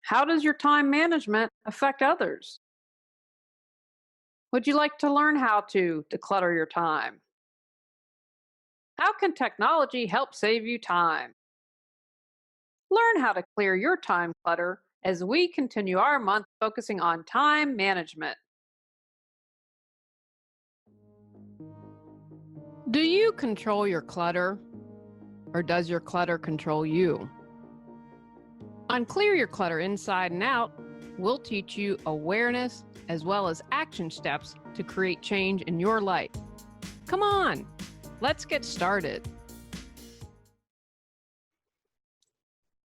How does your time management affect others? Would you like to learn how to declutter your time? How can technology help save you time? Learn how to clear your time clutter as we continue our month focusing on time management. Do you control your clutter, or does your clutter control you? On Clear Your Clutter Inside and Out, we'll teach you awareness as well as action steps to create change in your life. Come on, let's get started.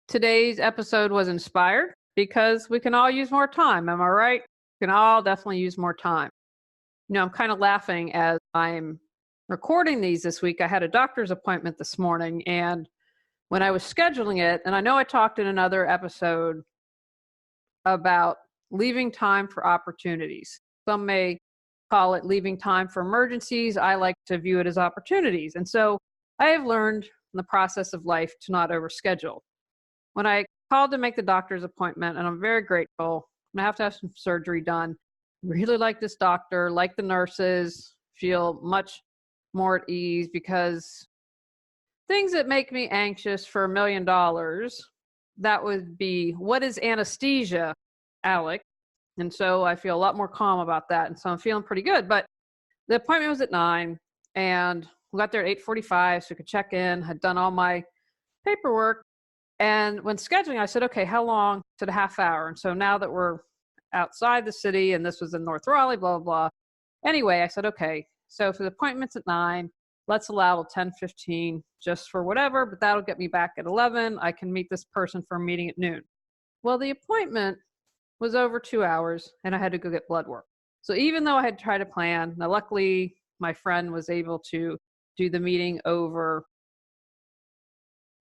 Today's episode was inspired because we can all use more time. Am I right? We can all definitely use more time. I'm kind of laughing as I'm recording these this week. I had a doctor's appointment this morning, and when I was scheduling it, and I know I talked in another episode about leaving time for opportunities. Some may call it leaving time for emergencies. I like to view it as opportunities. And so I have learned in the process of life to not overschedule. When I called to make the doctor's appointment, and I'm very grateful, I have to have some surgery done. Really like this doctor, like the nurses, feel much more at ease because things that make me anxious for $1,000,000, that would be, what is anesthesia, Alec? And so I feel a lot more calm about that. And so I'm feeling pretty good. But the appointment was at 9, and we got there at 8:45 so we could check in, had done all my paperwork. And when scheduling, I said, okay, how long? To a half hour. And so now that we're outside the city, and this was in North Raleigh, blah, blah, blah. Anyway, I said, okay, so for the appointment's at 9, let's allow 10:15 just for whatever, but that'll get me back at 11. I can meet this person for a meeting at noon. Well, the appointment was over 2 hours, and I had to go get blood work. So even though I had tried to plan, now luckily my friend was able to do the meeting over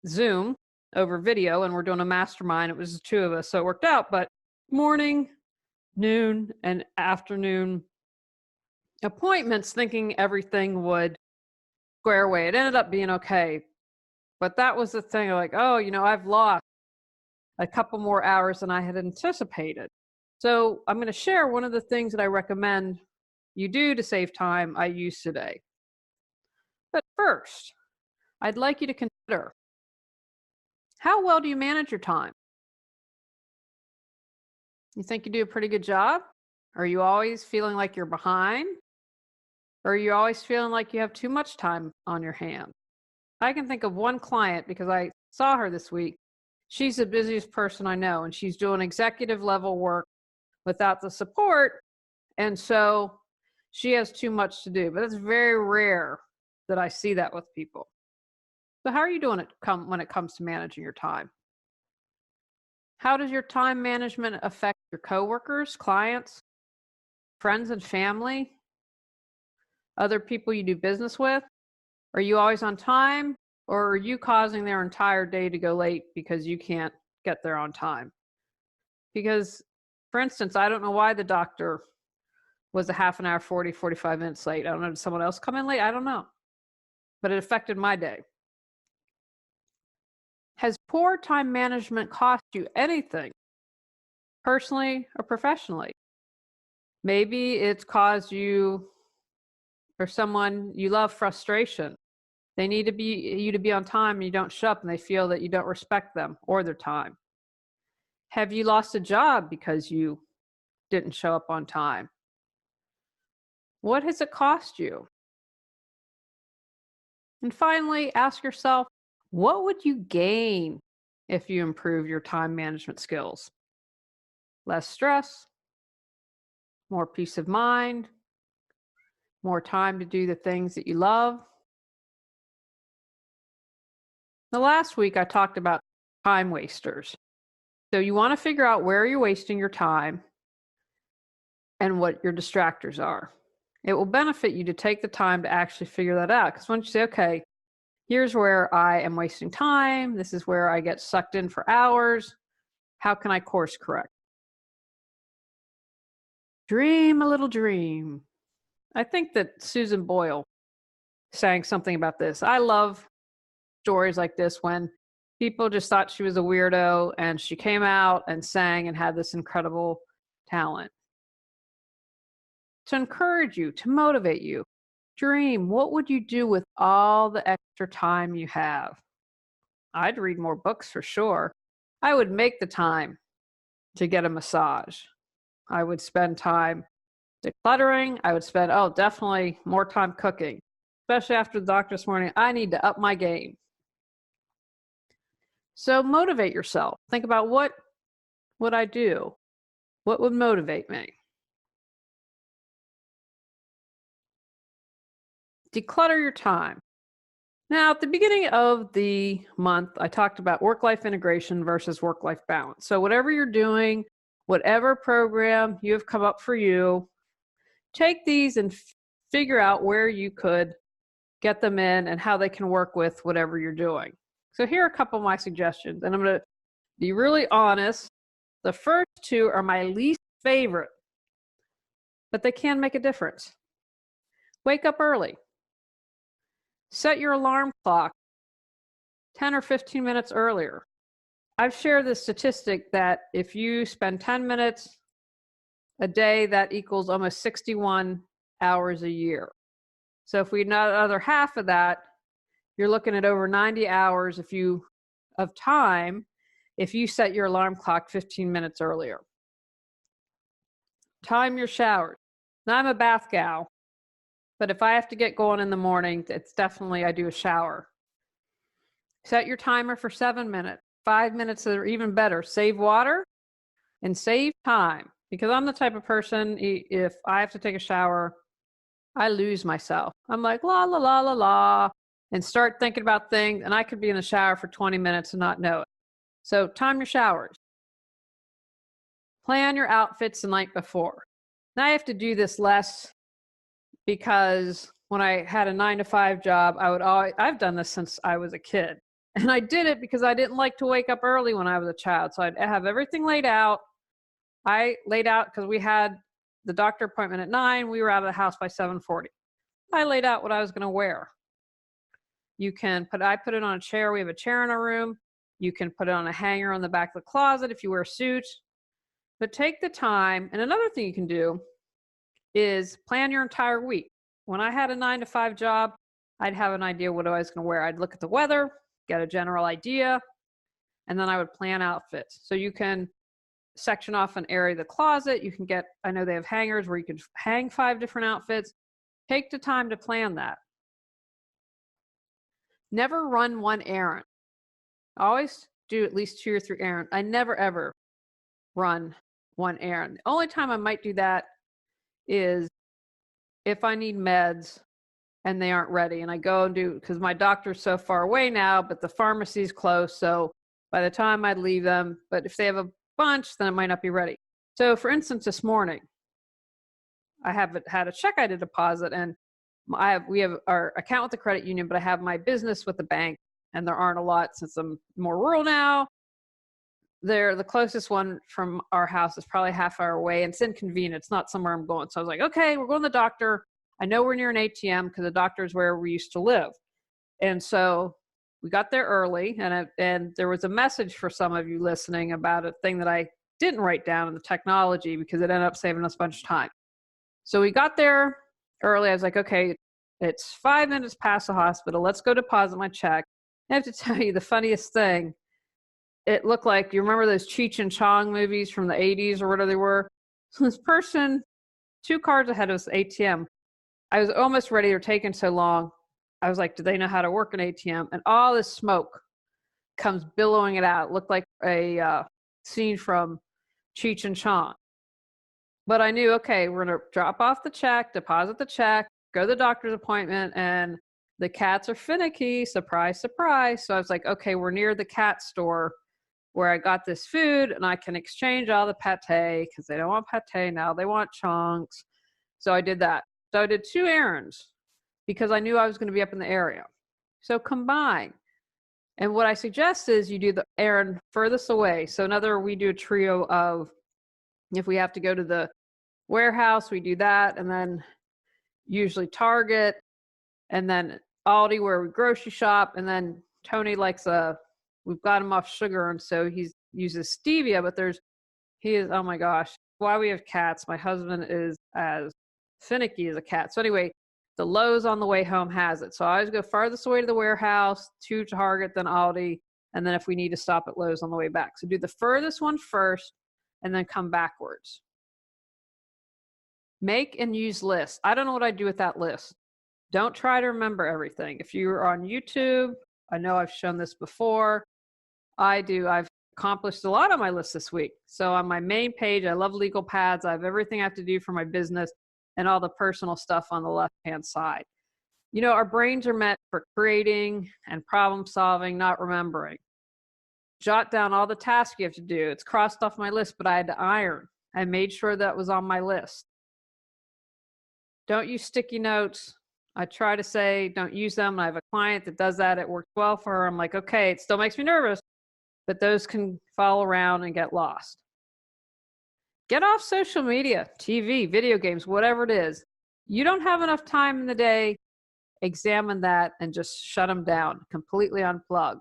Zoom, over video, and we're doing a mastermind. It was the two of us, so it worked out. But morning, noon, and afternoon appointments, thinking everything would square away. It ended up being okay. But that was the thing, like, oh, I've lost a couple more hours than I had anticipated. So I'm going to share one of the things that I recommend you do to save time I use today. But first, I'd like you to consider, how well do you manage your time? You think you do a pretty good job? Are you always feeling like you're behind? Or are you always feeling like you have too much time on your hands? I can think of one client because I saw her this week. She's the busiest person I know, and she's doing executive level work without the support. And so she has too much to do, but it's very rare that I see that with people. So how are you doing when it comes to managing your time? How does your time management affect your coworkers, clients, friends and family, other people you do business with? Are you always on time, or are you causing their entire day to go late because you can't get there on time? Because, for instance, I don't know why the doctor was a half an hour, 40, 45 minutes late. I don't know, did someone else come in late? I don't know. But it affected my day. Has poor time management cost you anything, personally or professionally? Maybe it's caused you or someone you love frustration. They need you to be on time, and you don't show up, and they feel that you don't respect them or their time. Have you lost a job because you didn't show up on time? What has it cost you? And finally, ask yourself, what would you gain if you improve your time management skills? Less stress, more peace of mind, more time to do the things that you love. The last week I talked about time wasters. So you want to figure out where you're wasting your time and what your distractors are. It will benefit you to take the time to actually figure that out. Because once you say, okay, here's where I am wasting time, this is where I get sucked in for hours, how can I course correct? Dream a little dream. I think that Susan Boyle sang something about this. I love stories like this when People just thought she was a weirdo, and she came out and sang and had this incredible talent. To encourage you, to motivate you, dream, what would you do with all the extra time you have? I'd read more books for sure. I would make the time to get a massage. I would spend time decluttering. I would spend, definitely more time cooking, especially after the doctor this morning. I need to up my game. So motivate yourself. Think about, what would I do? What would motivate me? Declutter your time. Now, at the beginning of the month, I talked about work-life integration versus work-life balance. So whatever you're doing, whatever program you have come up for you, take these and figure out where you could get them in and how they can work with whatever you're doing. So here are a couple of my suggestions, and I'm going to be really honest. The first two are my least favorite, but they can make a difference. Wake up early. Set your alarm clock 10 or 15 minutes earlier. I've shared this statistic that if you spend 10 minutes a day, that equals almost 61 hours a year. So if we know another half of that, you're looking at over 90 hours of time if you set your alarm clock 15 minutes earlier. Time your showers. Now, I'm a bath gal, but if I have to get going in the morning, it's definitely, I do a shower. Set your timer for 7 minutes. 5 minutes are even better. Save water and save time, because I'm the type of person, if I have to take a shower, I lose myself. I'm like, la, la, la, la, la, and start thinking about things, and I could be in the shower for 20 minutes and not know it. So time your showers. Plan your outfits the night before. Now I have to do this less because when I had a 9-to-5 job, I've done this since I was a kid. And I did it because I didn't like to wake up early when I was a child. So I'd have everything laid out. I laid out, because we had the doctor appointment at 9. We were out of the house by 7:40. I laid out what I was going to wear. I put it on a chair. We have a chair in our room. You can put it on a hanger on the back of the closet if you wear a suit. But take the time. And another thing you can do is plan your entire week. When I had a 9-to-5 job, I'd have an idea what I was going to wear. I'd look at the weather, get a general idea, and then I would plan outfits. So you can section off an area of the closet. You can I know they have hangers where you can hang 5 different outfits. Take the time to plan that. Never run one errand. Always do at least 2 or 3 errands. I never, ever run one errand. The only time I might do that is if I need meds and they aren't ready, and I go and because my doctor's so far away now, but the pharmacy's close. So by the time I'd leave them, but if they have a bunch, then it might not be ready. So for instance, this morning, I haven't had a check I had to deposit, and we have our account with the credit union, but I have my business with the bank, and there aren't a lot since I'm more rural now. The closest one from our house is probably half hour away, and it's inconvenient. It's not somewhere I'm going. So I was like, okay, we're going to the doctor. I know we're near an ATM because the doctor is where we used to live. And so we got there early, and there was a message for some of you listening about a thing that I didn't write down in the technology because it ended up saving us a bunch of time. So we got there early. I was like, okay, it's 5 minutes past the hospital. Let's go deposit my check. I have to tell you the funniest thing. It looked like, you remember those Cheech and Chong movies from the 80s or whatever they were? So this person, 2 cars ahead of us, ATM. I was almost ready. They're taking so long. I was like, do they know how to work an ATM? And all this smoke comes billowing it out. It looked like a scene from Cheech and Chong. But I knew, okay, we're going to drop off the check, deposit the check, go to the doctor's appointment, and the cats are finicky. Surprise, surprise. So I was like, okay, we're near the cat store where I got this food, and I can exchange all the pate because they don't want pate now. They want chunks. So I did that. So I did 2 errands because I knew I was going to be up in the area. So combine. And what I suggest is you do the errand furthest away. So we do a trio of, if we have to go to the warehouse, we do that. And then usually Target, and then Aldi where we grocery shop. And then Tony likes a we've got him off sugar, and so he uses stevia, but he is, oh my gosh, why we have cats. My husband is as finicky as a cat. So anyway, the Lowe's on the way home has it. So I always go farthest away to the warehouse, to Target, then Aldi, and then if we need to stop at Lowe's on the way back. So do the furthest one first and then come backwards. Make and use lists. I don't know what I'd do with that list. Don't try to remember everything. If you're on YouTube, I know I've shown this before. I've accomplished a lot on my list this week. So on my main page, I love legal pads. I have everything I have to do for my business and all the personal stuff on the left-hand side. You know, our brains are meant for creating and problem solving, not remembering. Jot down all the tasks you have to do. It's crossed off my list, but I had to iron. I made sure that was on my list. Don't use sticky notes. I try to say don't use them. I have a client that does that. It works well for her. I'm like, okay, it still makes me nervous, but those can fall around and get lost. Get off social media, TV, video games, whatever it is. You don't have enough time in the day. Examine that and just shut them down. Completely unplug.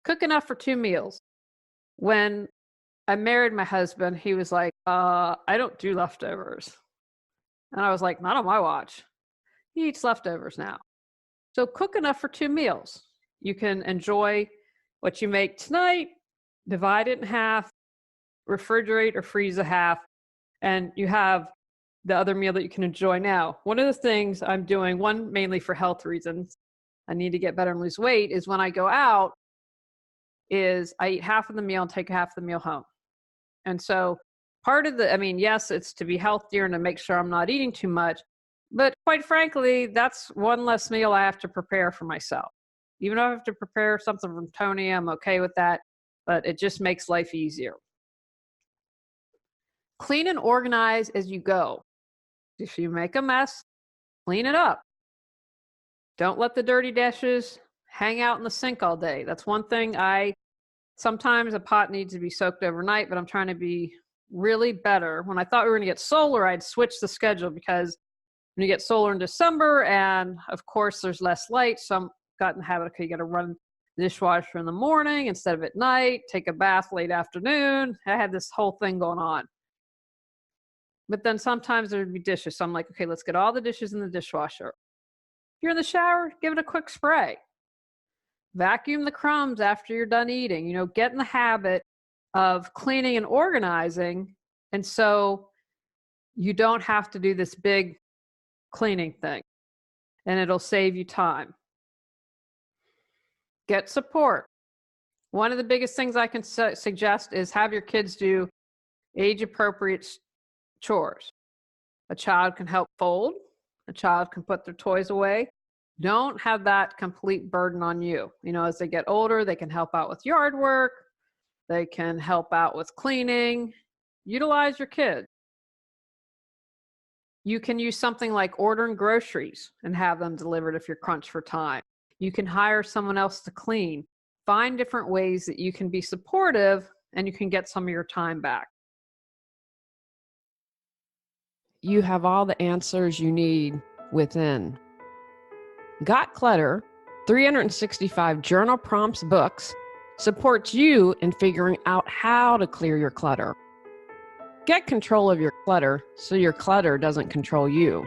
Cook enough for 2 meals. When I married my husband, he was like, I don't do leftovers. And I was like, not on my watch. He eats leftovers now. So cook enough for 2 meals. You can enjoy what you make tonight, divide it in half, refrigerate or freeze a half, and you have the other meal that you can enjoy now. One of the things I'm doing, one mainly for health reasons, I need to get better and lose weight, is when I go out, is I eat half of the meal and take half of the meal home. And so part of yes, it's to be healthier and to make sure I'm not eating too much, but quite frankly, that's one less meal I have to prepare for myself. Even though I have to prepare something from Tony, I'm okay with that, but it just makes life easier. Clean and organize as you go. If you make a mess, clean it up. Don't let the dirty dishes hang out in the sink all day. That's one thing sometimes a pot needs to be soaked overnight, but I'm trying to be really better. When I thought we were going to get solar, I'd switch the schedule because when you get solar in December, and of course there's less light, so I'm got in the habit, okay, you got to run the dishwasher in the morning instead of at night, take a bath late afternoon. I had this whole thing going on. But then sometimes there'd be dishes. So I'm like, okay, let's get all the dishes in the dishwasher. If you're in the shower, give it a quick spray. Vacuum the crumbs after you're done eating. You know, get in the habit of cleaning and organizing. And so you don't have to do this big cleaning thing. And it'll save you time. Get support. One of the biggest things I can suggest is have your kids do age-appropriate chores. A child can help fold. A child can put their toys away. Don't have that complete burden on you. You know, as they get older, they can help out with yard work. They can help out with cleaning. Utilize your kids. You can use something like ordering groceries and have them delivered if you're crunched for time. You can hire someone else to clean. Find different ways that you can be supportive and you can get some of your time back. You have all the answers you need within. Got Clutter, 365 journal prompts books, supports you in figuring out how to clear your clutter. Get control of your clutter so your clutter doesn't control you.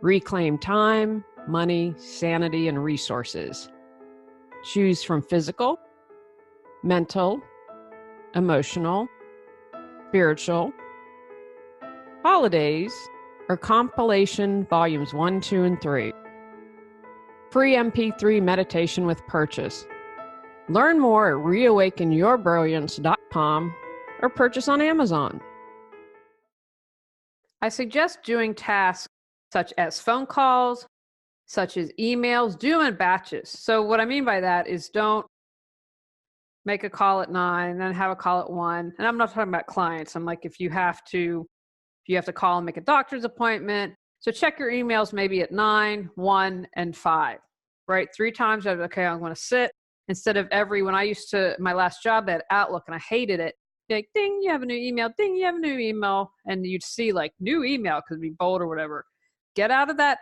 Reclaim time, money, sanity, and resources. Choose from physical, mental, emotional, spiritual, holidays, or compilation volumes 1, 2, and 3. Free MP3 meditation with purchase. Learn more at reawakenyourbrilliance.com or purchase on Amazon. I suggest doing tasks such as phone calls, such as emails, do them in batches. So what I mean by that is don't make a call at 9, then have a call at 1. And I'm not talking about clients. I'm like, if you have to call and make a doctor's appointment. So check your emails maybe at 9, 1, and 5, right? 3 times, okay, I'm going to sit. Instead of when I used to, my last job at Outlook, and I hated it, like, ding, you have a new email, ding, you have a new email. And you'd see like new email, because it'd be bold or whatever. Get out of that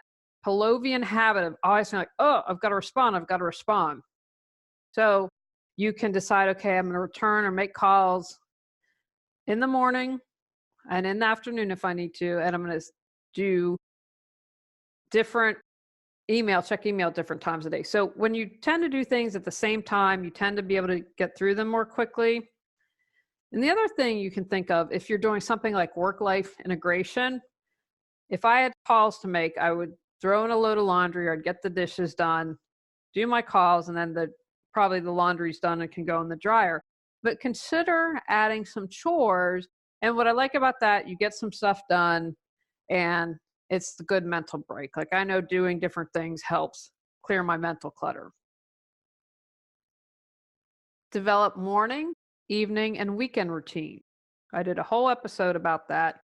Pavlovian habit of always being like, oh, I've got to respond. So you can decide, okay, I'm going to return or make calls in the morning and in the afternoon if I need to, and I'm going to do different check email different times a day. So when you tend to do things at the same time, you tend to be able to get through them more quickly. And the other thing you can think of, if you're doing something like work-life integration, if I had calls to make, I would throw in a load of laundry, or I'd get the dishes done, do my calls, and then probably the laundry's done and can go in the dryer. But consider adding some chores. And what I like about that, you get some stuff done, and it's the good mental break. Like, I know doing different things helps clear my mental clutter. Develop morning, evening, and weekend routine. I did a whole episode about that,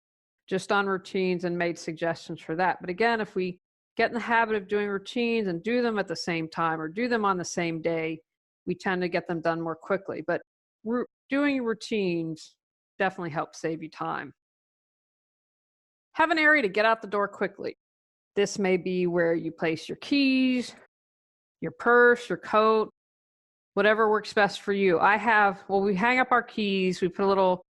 just on routines, and made suggestions for that. But again, if we get in the habit of doing routines and do them at the same time or do them on the same day, we tend to get them done more quickly. But doing routines definitely helps save you time. Have an area to get out the door quickly. This may be where you place your keys, your purse, your coat, whatever works best for you. We hang up our keys. We put a little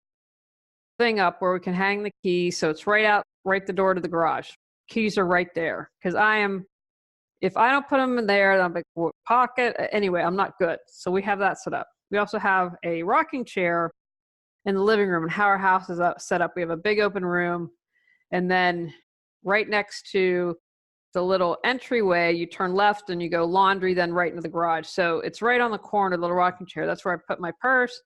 thing up where we can hang the keys, so it's right the door to the garage. Keys are right there, because if I don't put them in there, then I'm like, what, pocket? Anyway, I'm not good. So we have that set up. We also have a rocking chair in the living room, and how our house is set up. We have a big open room, and then right next to the little entryway, you turn left and you go laundry, then right into the garage. So it's right on the corner, the little rocking chair. That's where I put my purse.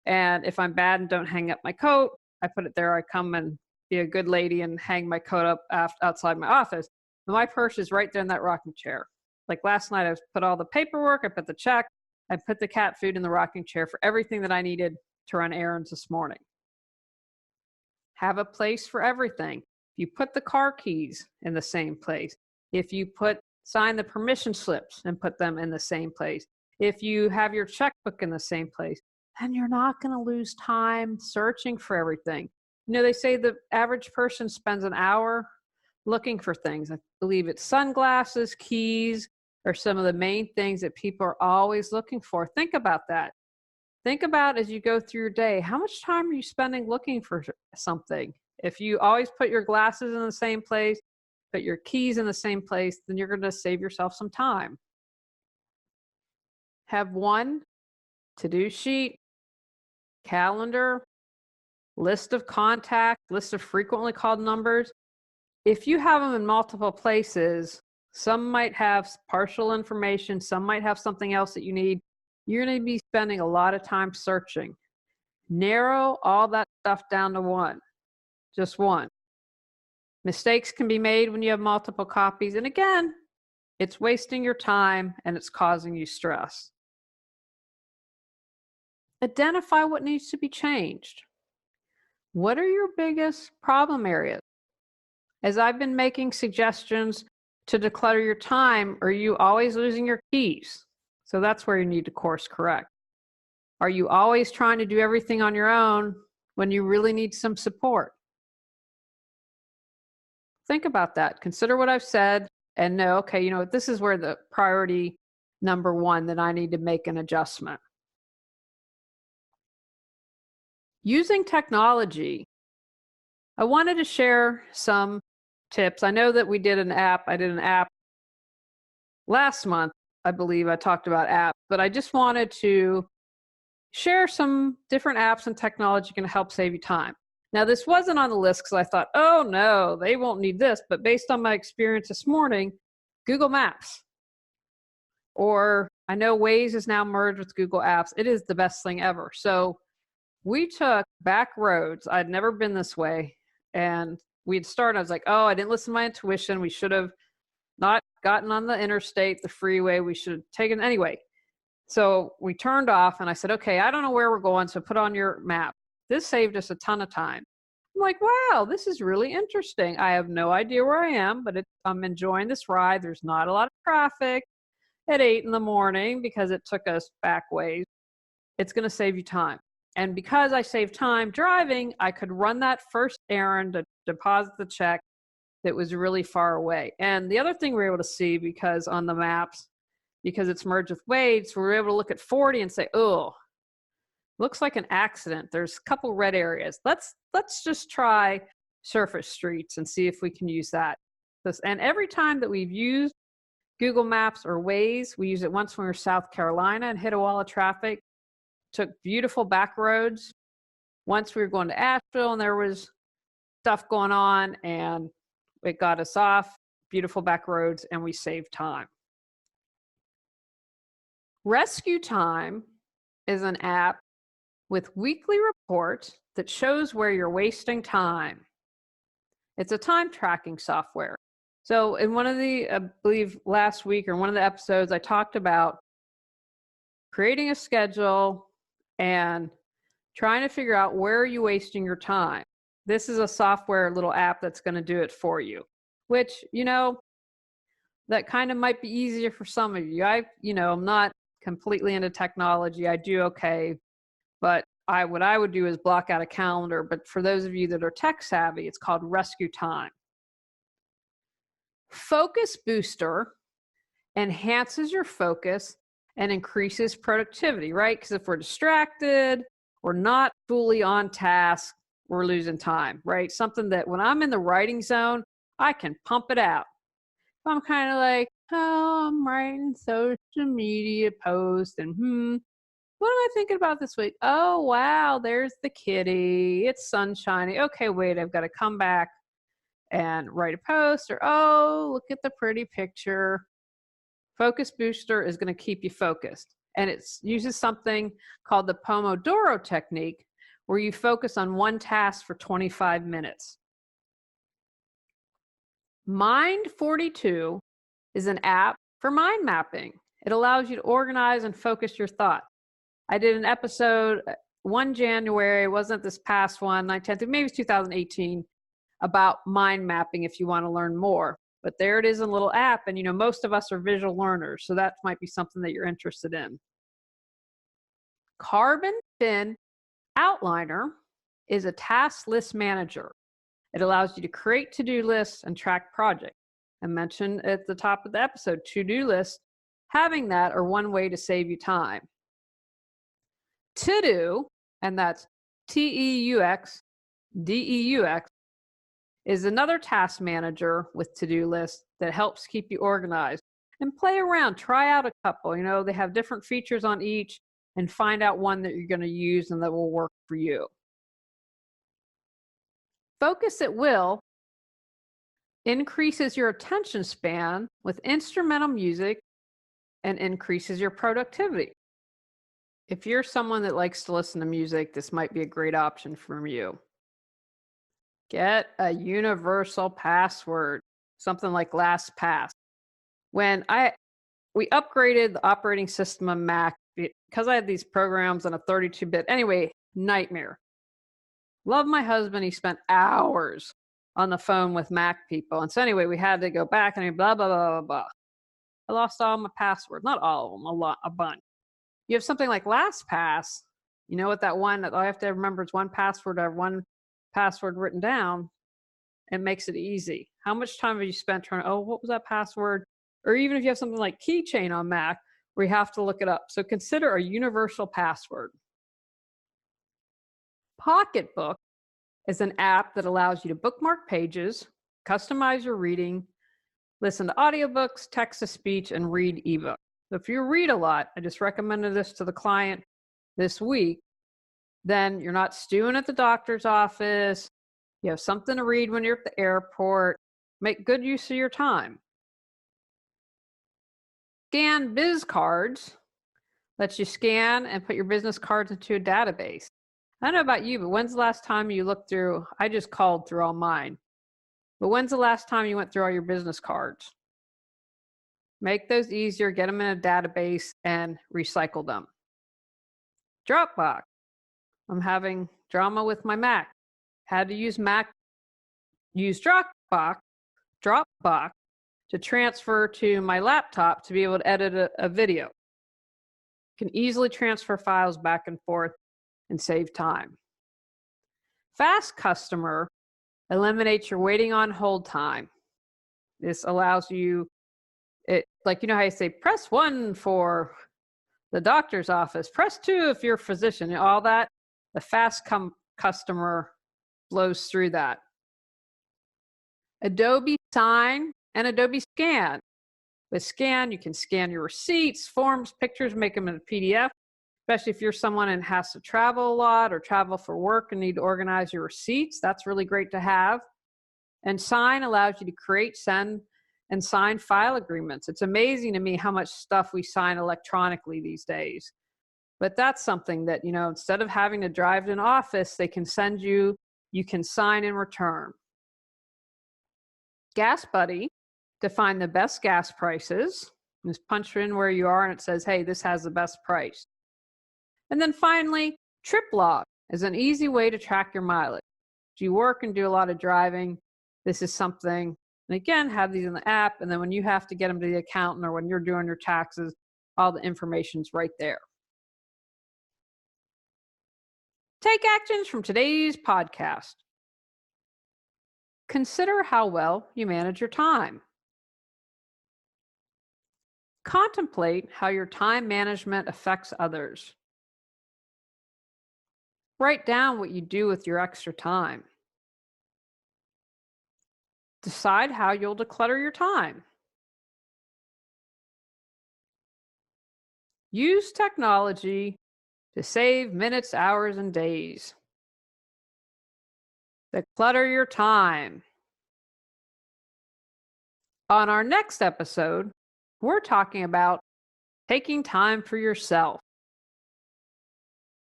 And if I'm bad and don't hang up my coat, I put it there. I come and be a good lady and hang my coat up outside my office. And my purse is right there in that rocking chair. Like last night, I put all the paperwork, I put the check, I put the cat food in the rocking chair for everything that I needed to run errands this morning. Have a place for everything. If you put the car keys in the same place, if you sign the permission slips and put them in the same place, if you have your checkbook in the same place, then you're not going to lose time searching for everything. You know, they say the average person spends an hour looking for things. I believe it's sunglasses, keys, are some of the main things that people are always looking for. Think about that. Think about, as you go through your day, how much time are you spending looking for something? If you always put your glasses in the same place, put your keys in the same place, then you're going to save yourself some time. Have one to-do sheet, calendar, list of contacts, list of frequently called numbers. If you have them in multiple places, some might have partial information, some might have something else that you need. You're going to be spending a lot of time searching. Narrow all that stuff down to one, just one. Mistakes can be made when you have multiple copies. And again, it's wasting your time and it's causing you stress. Identify what needs to be changed. What are your biggest problem areas? As I've been making suggestions to declutter your time, are you always losing your keys? So that's where you need to course correct. Are you always trying to do everything on your own when you really need some support? Think about that. Consider what I've said and know, okay, this is where the priority number one, that I need to make an adjustment. Using technology, I wanted to share some tips. I know that I did an app last month. I believe I talked about apps, but I just wanted to share some different apps and technology can help save you time. Now, this wasn't on the list because I thought, oh no, they won't need this. But based on my experience this morning, Google Maps, or I know Waze is now merged with Google Apps. It is the best thing ever. So we took back roads. I'd never been this way. And we'd started, I was like, oh, I didn't listen to my intuition. We should have not gotten on the interstate, the freeway. We should have taken anyway. So we turned off and I said, okay, I don't know where we're going. So put on your map. This saved us a ton of time. I'm like, wow, this is really interesting. I have no idea where I am, but I'm enjoying this ride. There's not a lot of traffic at 8 a.m. because it took us back ways. It's going to save you time. And because I saved time driving, I could run that first errand to deposit the check that was really far away. And the other thing we were able to see, because on the maps, because it's merged with Wade. So we're able to look at 40 and say, oh, looks like an accident. There's a couple red areas. Let's just try surface streets and see if we can use that. And every time that we've used Google Maps or Waze, we used it once when we were in South Carolina and hit a wall of traffic, took beautiful back roads. Once we were going to Asheville and there was stuff going on and it got us off, beautiful back roads, and we saved time. Rescue Time is an app with weekly reports that shows where you're wasting time. It's a time tracking software. So in one of the, I believe last week or one of the episodes, I talked about creating a schedule and trying to figure out where are you wasting your time. This is a software little app that's going to do it for you, which, that kind of might be easier for some of you. I'm not completely into technology. I do okay, but what I would do is block out a calendar. But for those of you that are tech savvy, it's called Rescue Time. Focus Booster enhances your focus and increases productivity, right? Because if we're distracted, we're not fully on task, we're losing time, right? Something that when I'm in the writing zone, I can pump it out. I'm kind of like, oh, I'm writing social media posts and what am I thinking about this week? Oh, wow, there's the kitty. It's sunshiny. Okay, wait, I've got to come back and write a post, or oh, look at the pretty picture. Focus Booster is going to keep you focused. And it uses something called the Pomodoro technique, where you focus on one task for 25 minutes. Mind 42 is an app for mind mapping. It allows you to organize and focus your thoughts. I did an episode 1 January, wasn't this past one, 9/10, maybe it's 2018, about mind mapping if you want to learn more. But there it is in a little app, and most of us are visual learners, so that might be something that you're interested in. Carbon Bin Outliner is a task list manager. It allows you to create to-do lists and track projects. I mentioned at the top of the episode, to-do lists, having that are one way to save you time. To-Do, and that's TEUX, DEUX, is another task manager with to-do lists that helps keep you organized. And play around, try out a couple. They have different features on each, and find out one that you're going to use and that will work for you. Focus at Will increases your attention span with instrumental music and increases your productivity. If you're someone that likes to listen to music, this might be a great option for you. Get a universal password, something like LastPass. When we upgraded the operating system on Mac, because I had these programs on a 32-bit, anyway, nightmare. Love my husband, he spent hours on the phone with Mac people. And so anyway, we had to go back and blah, blah, blah, blah, blah. I lost all my passwords, not all of them, a bunch. You have something like LastPass, what that one, all I have to remember is one password, I have one password written down. It makes it easy. How much time have you spent trying to, what was that password? Or even if you have something like Keychain on Mac, where you have to look it up. So consider a universal password. Pocketbook is an app that allows you to bookmark pages, customize your reading, listen to audiobooks, text-to-speech, and read ebooks. So if you read a lot, I just recommended this to the client this week, then you're not stewing at the doctor's office. You have something to read when you're at the airport. Make good use of your time. Scan Biz Cards lets you scan and put your business cards into a database. I don't know about you, but when's the last time you looked through, I just called through all mine, but when's the last time you went through all your business cards? Make those easier, get them in a database, and recycle them. Dropbox. I'm having drama with my Mac. Had to use Dropbox to transfer to my laptop to be able to edit a video. You can easily transfer files back and forth and save time. Fast Customer eliminates your waiting on hold time. This allows you, Like, you know how you say, press 1 for the doctor's office, press 2 if you're a physician, all that. The fast customer blows through that. Adobe Sign and Adobe Scan. With Scan, you can scan your receipts, forms, pictures, make them in a PDF, especially if you're someone and has to travel a lot or travel for work and need to organize your receipts. That's really great to have. And Sign allows you to create, send, and sign file agreements. It's amazing to me how much stuff we sign electronically these days. But that's something that, instead of having to drive to an office, they can send you, you can sign in return. Gas Buddy, to find the best gas prices. Just punch in where you are and it says, hey, this has the best price. And then finally, Trip Log is an easy way to track your mileage. If you work and do a lot of driving, this is something, and again, have these in the app, and then when you have to get them to the accountant or when you're doing your taxes, all the information's right there. Take actions from today's podcast. Consider how well you manage your time. Contemplate how your time management affects others. Write down what you do with your extra time. Decide how you'll declutter your time. Use technology to save minutes, hours, and days. Declutter your time. On our next episode, we're talking about taking time for yourself.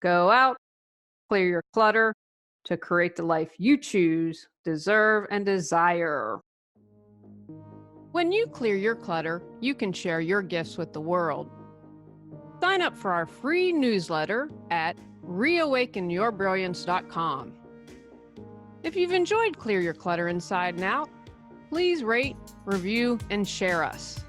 Go out, clear your clutter to create the life you choose, deserve, and desire. When you clear your clutter, you can share your gifts with the world. Sign up for our free newsletter at reawakenyourbrilliance.com. If you've enjoyed Clear Your Clutter Inside and Out, please rate, review, and share us.